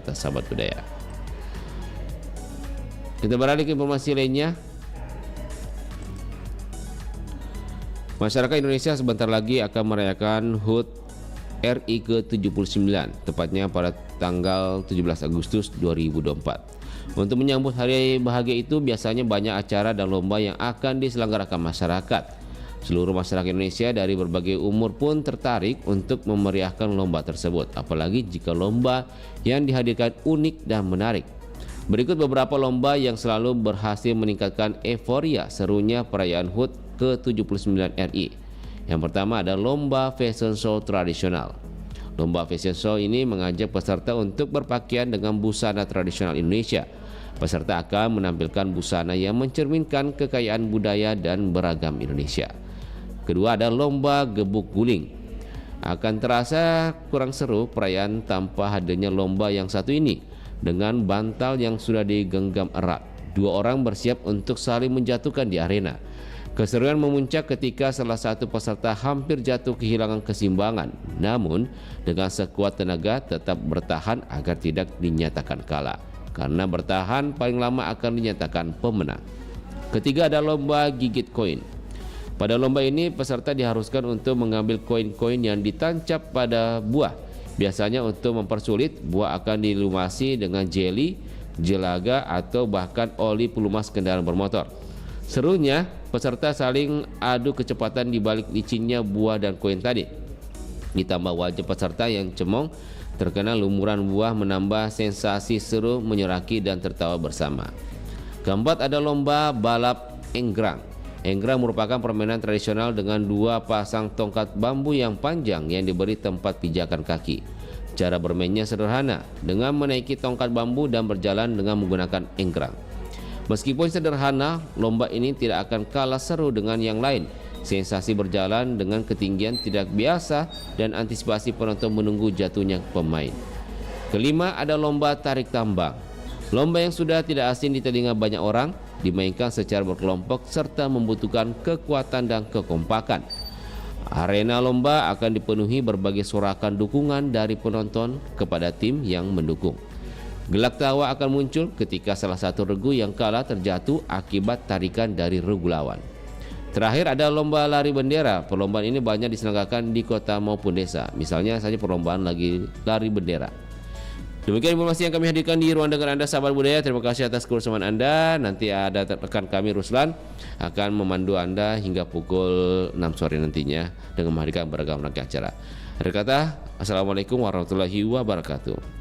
Sahabat budaya. Kita beralih ke informasi lainnya. Masyarakat Indonesia sebentar lagi akan merayakan HUT RI ke-79, tepatnya pada tanggal 17 Agustus 2024. Untuk menyambut hari bahagia itu, biasanya banyak acara dan lomba yang akan diselenggarakan masyarakat. Seluruh masyarakat Indonesia dari berbagai umur pun tertarik untuk memeriahkan lomba tersebut, apalagi jika lomba yang dihadirkan unik dan menarik. Berikut beberapa lomba yang selalu berhasil meningkatkan euforia serunya perayaan HUT ke-79 RI. Yang pertama ada lomba fashion show tradisional. Lomba fashion show ini mengajak peserta untuk berpakaian dengan busana tradisional Indonesia. Peserta akan menampilkan busana yang mencerminkan kekayaan budaya dan beragam Indonesia. Kedua ada lomba gebuk guling. Akan terasa kurang seru perayaan tanpa hadirnya lomba yang satu ini. Dengan bantal yang sudah digenggam erat, dua orang bersiap untuk saling menjatuhkan di arena. Keseruan memuncak ketika salah satu peserta hampir jatuh kehilangan keseimbangan, namun dengan sekuat tenaga tetap bertahan agar tidak dinyatakan kalah. Karena bertahan paling lama akan dinyatakan pemenang. Ketiga ada lomba gigit koin. Pada lomba ini peserta diharuskan untuk mengambil koin-koin yang ditancap pada buah. Biasanya untuk mempersulit, buah akan dilumasi dengan jeli, jelaga atau bahkan oli pelumas kendaraan bermotor. Serunya, peserta saling adu kecepatan di balik licinnya buah dan koin tadi. Ditambah wajah peserta yang cemong terkena lumuran buah menambah sensasi seru, menyoraki dan tertawa bersama. Keempat ada lomba balap enggrang. Enggrang merupakan permainan tradisional dengan dua pasang tongkat bambu yang panjang yang diberi tempat pijakan kaki. Cara bermainnya sederhana, dengan menaiki tongkat bambu dan berjalan dengan menggunakan enggrang. Meskipun sederhana, lomba ini tidak akan kalah seru dengan yang lain. Sensasi berjalan dengan ketinggian tidak biasa dan antisipasi penonton menunggu jatuhnya pemain. Kelima ada lomba tarik tambang. Lomba yang sudah tidak asing di telinga banyak orang, dimainkan secara berkelompok serta membutuhkan kekuatan dan kekompakan. Arena lomba akan dipenuhi berbagai sorakan dukungan dari penonton kepada tim yang mendukung. Gelak tawa akan muncul ketika salah satu regu yang kalah terjatuh akibat tarikan dari regu lawan. Terakhir ada lomba lari bendera. Perlombaan ini banyak diselenggarakan di kota maupun desa. Misalnya saja perlombaan lari bendera. Demikian informasi yang kami hadirkan di ruang dengar Anda sahabat budaya. Terima kasih atas kebersamaan Anda. Nanti ada rekan kami Ruslan akan memandu Anda hingga pukul 6 sore nantinya dengan menghadirkan beragam rangkaian acara. Akhir kata, Assalamualaikum warahmatullahi wabarakatuh.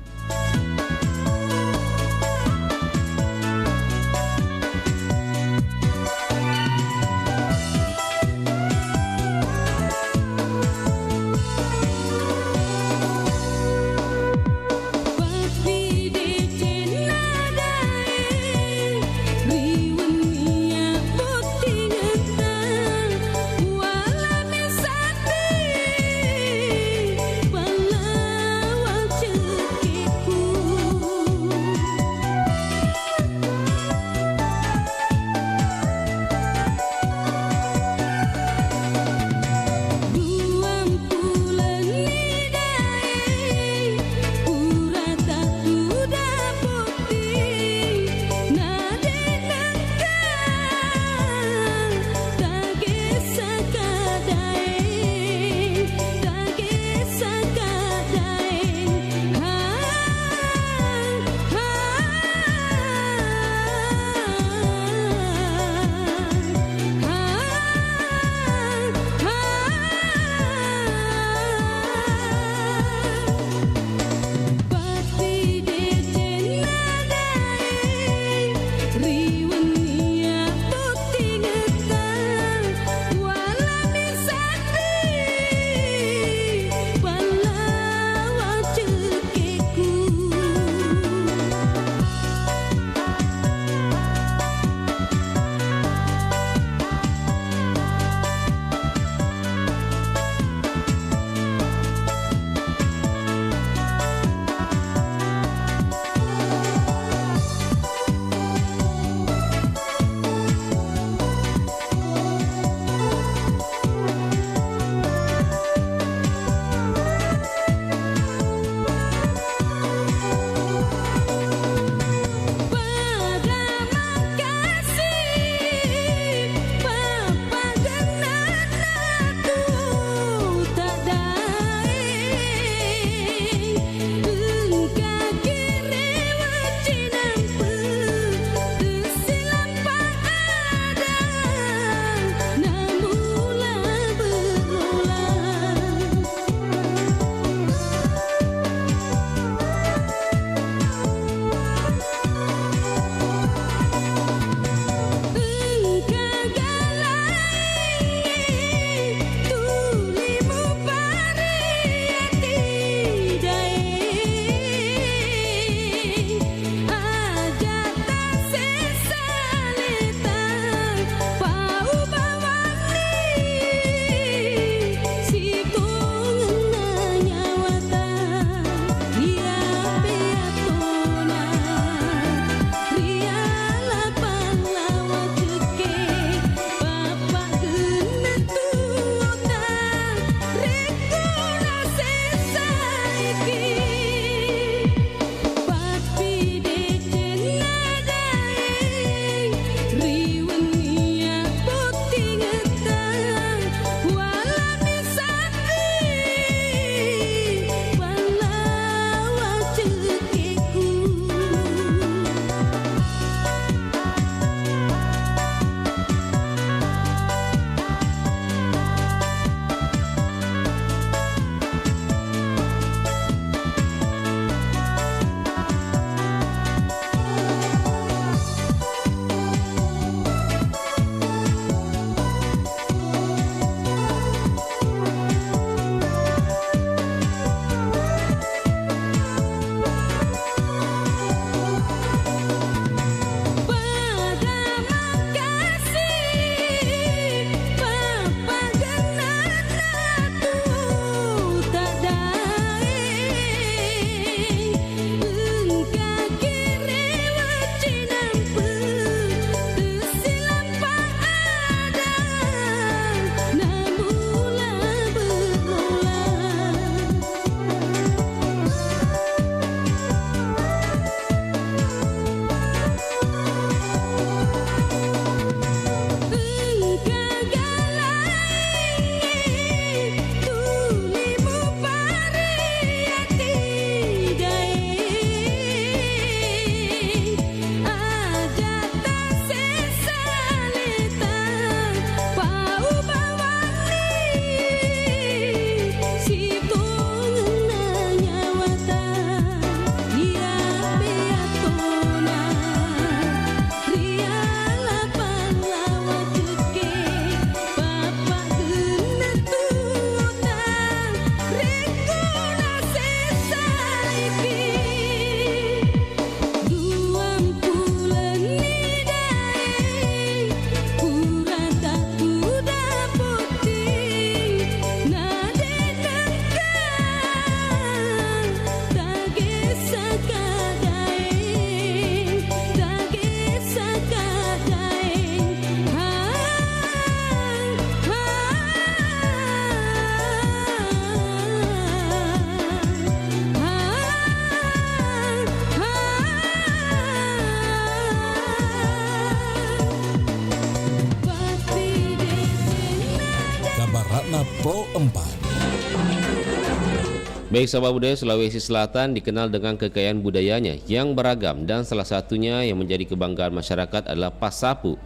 Pro 4. Baik sahabat budaya, Sulawesi Selatan dikenal dengan kekayaan budayanya yang beragam dan salah satunya yang menjadi kebanggaan masyarakat adalah pasapu.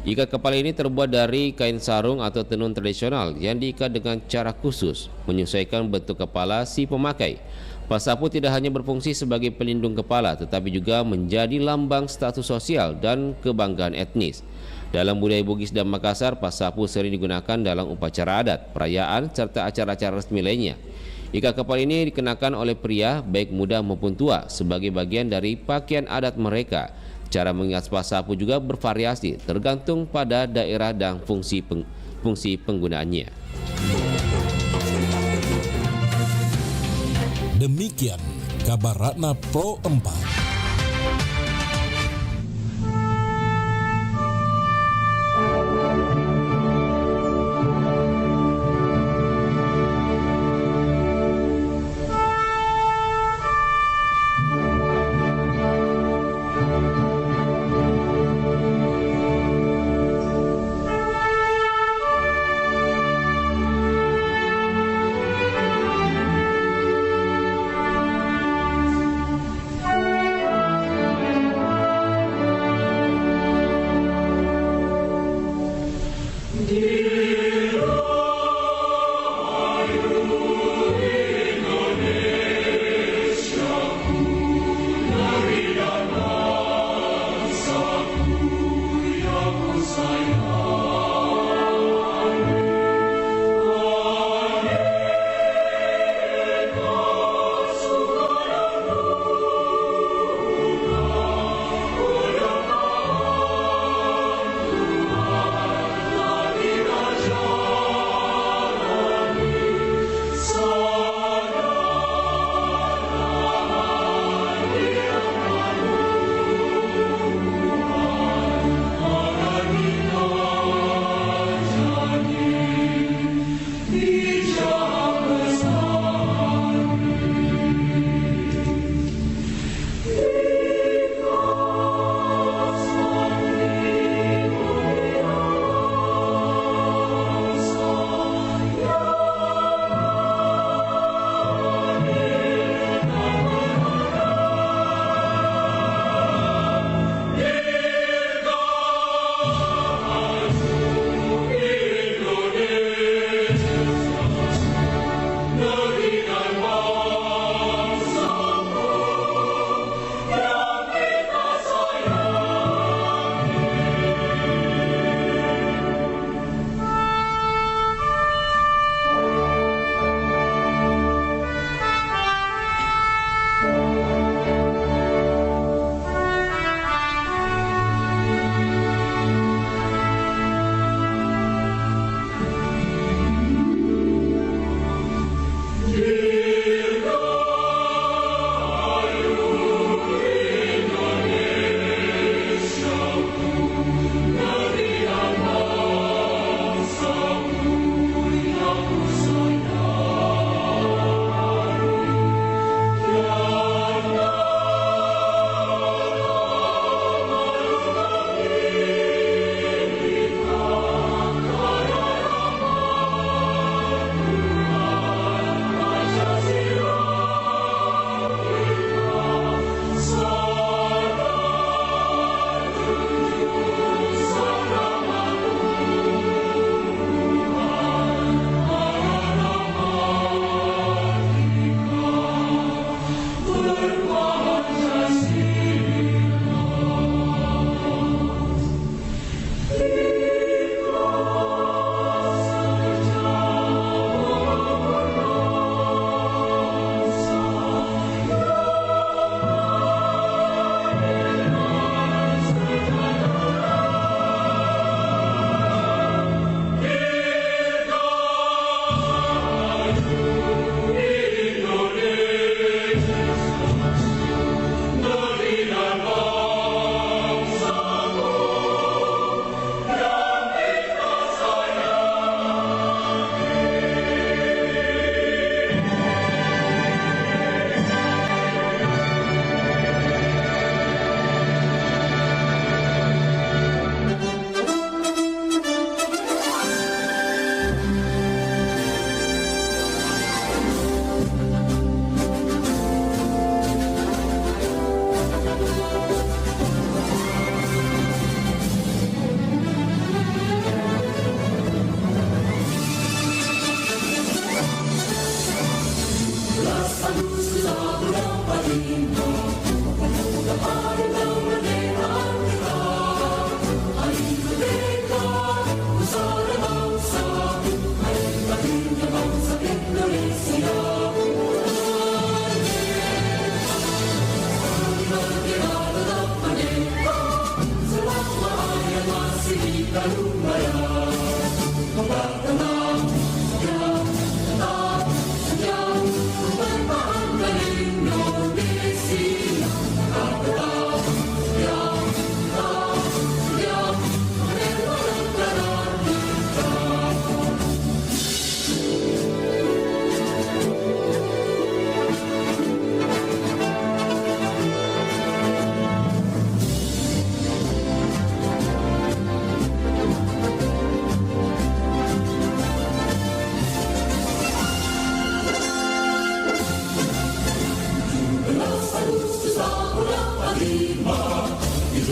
Ikat kepala ini terbuat dari kain sarung atau tenun tradisional yang diikat dengan cara khusus, menyesuaikan bentuk kepala si pemakai. Pasapu tidak hanya berfungsi sebagai pelindung kepala, tetapi juga menjadi lambang status sosial dan kebanggaan etnis. Dalam budaya Bugis dan Makassar, pasapu sering digunakan dalam upacara adat, perayaan, serta acara-acara resmi lainnya. Ikat kepala ini dikenakan oleh pria, baik muda maupun tua, sebagai bagian dari pakaian adat mereka. Cara mengikat pasapu juga bervariasi, tergantung pada daerah dan fungsi penggunaannya. Demikian kabar Ratna Pro 4.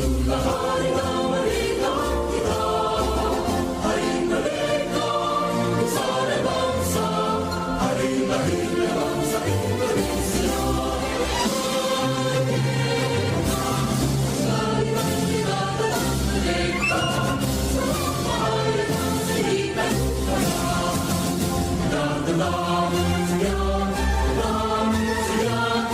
Itulah